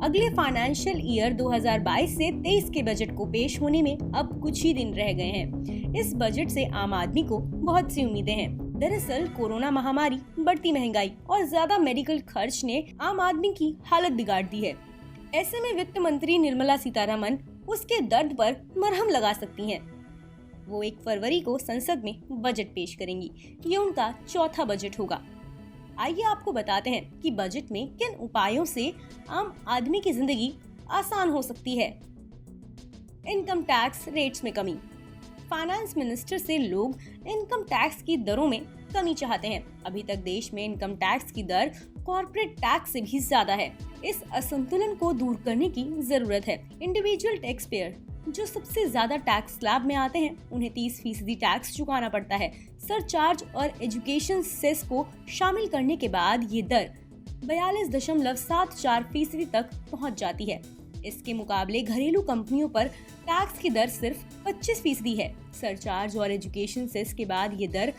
अगले financial year 2022 से 23 के बजट को पेश होने में अब कुछ ही दिन रह गए हैं। इस बजट से आम आदमी को बहुत सी उम्मीदें हैं। दरअसल कोरोना महामारी, बढ़ती महंगाई और ज्यादा मेडिकल खर्च ने आम आदमी की हालत बिगाड़ दी है। ऐसे में वित्त मंत्री निर्मला सीतारमण उसके दर्द पर मरहम लगा सकती हैं। वो 1 फरवरी को संसद में बजट पेश करेंगी। ये उनका चौथा बजट होगा। आइए आपको बताते हैं कि बजट में किन उपायों से आम आदमी की जिंदगी आसान हो सकती है। इनकम टैक्स रेट्स में कमी। फाइनेंस मिनिस्टर से लोग इनकम टैक्स की दरों में कमी चाहते हैं। अभी तक देश में इनकम टैक्स की दर कॉर्पोरेट टैक्स से भी ज्यादा है। इस असंतुलन को दूर करने की जरूरत है। इंडिविजुअल टैक्स पेयर जो सबसे ज्यादा टैक्स स्लैब में आते हैं, उन्हें 30% टैक्स चुकाना पड़ता है। सरचार्ज और एजुकेशन सेस को शामिल करने के बाद ये दर 42.74% तक पहुंच जाती है। इसके मुकाबले घरेलू कंपनियों पर टैक्स की दर सिर्फ 25% है। सरचार्ज और एजुकेशन सेस के बाद ये दर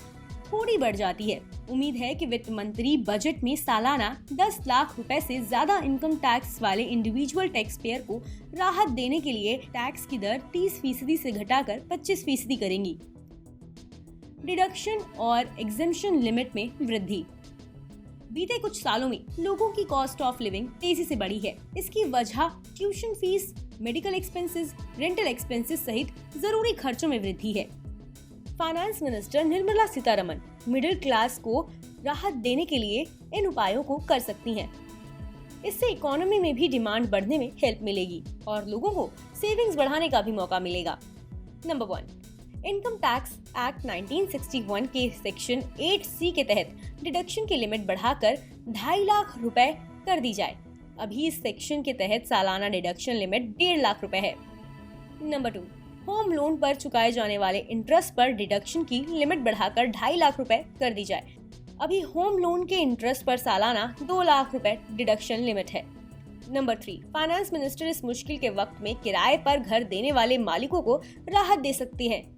थोड़ी बढ़ जाती है। उम्मीद है कि वित्त मंत्री बजट में सालाना 10 लाख रुपए से ज्यादा इनकम टैक्स वाले इंडिविजुअल टैक्स पेयर को राहत देने के लिए टैक्स की दर 30% से घटाकर 25% करेंगी। डिडक्शन और एग्जेम्पशन लिमिट में वृद्धि। बीते कुछ सालों में लोगों की कॉस्ट ऑफ लिविंग तेजी से बढ़ी है। इसकी वजह tuition fees, medical expenses, rental expenses सहित जरूरी खर्चों में वृद्धि है। Finance minister Nirmala Sitharaman middle class को राहत देने के लिए इन उपायों को कर सकती हैं। इससे इकोनॉमी में भी डिमांड बढ़ने में हेल्प मिलेगी और लोगों को सेविंग्स बढ़ाने का भी मौका मिलेगा। नंबर 1, इनकम टैक्स एक्ट 1961 के सेक्शन 8C के तहत डिडक्शन की लिमिट बढ़ाकर 2.5 लाख रुपए कर दी जाए। अभी इस सेक्शन के तहत सालाना डिडक्शन लिमिट 1.5 लाख रुपए है। नंबर 2, होम लोन पर चुकाए जाने वाले इंटरेस्ट पर डिडक्शन की लिमिट बढ़ाकर 2.5 लाख रुपए कर दी जाए। अभी होम लोन के इंटरेस्ट पर सालाना 2 लाख रुपए डिडक्शन लिमिट है। नंबर 3, फाइनेंस मिनिस्टर इस मुश्किल के वक्त में किराए पर घर देने वाले मालिकों को राहत दे सकती है।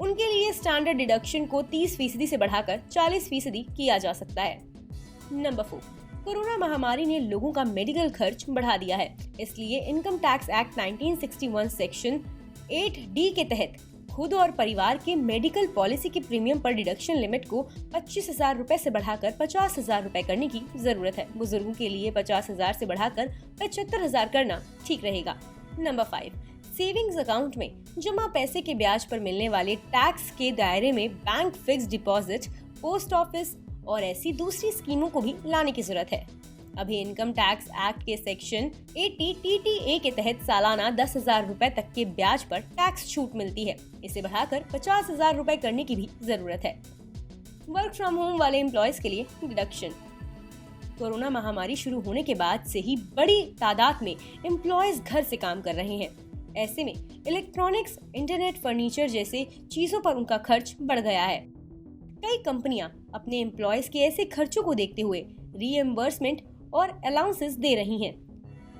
उनके लिए स्टैंडर्ड डिडक्शन को 30% से बढ़ाकर 40% किया जा सकता है। नंबर 4, कोरोना महामारी ने लोगों का मेडिकल खर्च बढ़ा दिया है। इसलिए income tax act 1961 section 8D के तहत खुद और परिवार के मेडिकल पॉलिसी के प्रीमियम पर डिडक्शन लिमिट को 25,000 रुपए से बढ़ाकर 50,000 रुपए करने की जरूरत है। बुजुर्गों के लिए 50,000 से बढ़ाकर 75,000 करना ठीक रहेगा। नंबर 5, सेविंग्स अकाउंट में जमा पैसे के ब्याज पर मिलने वाले टैक्स के दायरे में bank fix deposit, post office और ऐसी दूसरी स्कीमों को भी लाने की जरूरत है। अभी इनकम टैक्स एक्ट के सेक्शन 80TTA के तहत सालाना 10,000 रुपए तक के ब्याज पर टैक्स छूट मिलती है। इसे बढ़ाकर 50,000 रुपए करने की भी जरूरत है। वर्क फ्रॉम होम वाले एम्प्लॉयज के लिए डिडक्शन। कोरोना महामारी शुरू होने के बाद से ही बड़ी तादाद में एम्प्लॉयज घर से काम कर रहे हैं। ऐसे में इलेक्ट्रॉनिक्स, इंटरनेट, फर्नीचर जैसे चीजों पर उनका खर्च बढ़ गया है। कई कंपनियां अपने एम्प्लॉयज के ऐसे खर्चों को देखते हुए रीएम्बर्समेंट और अलाउंसेस दे रही हैं।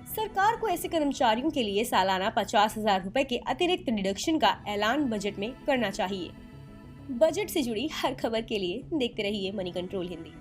सरकार को ऐसे कर्मचारियों के लिए सालाना 50,000 रुपए के अतिरिक्त डिडक्शन का ऐलान बजट में करना चाहिए। बजट से जुड़ी हर खबर के लिए देखते रहिए मनी कंट्रोल हिंदी।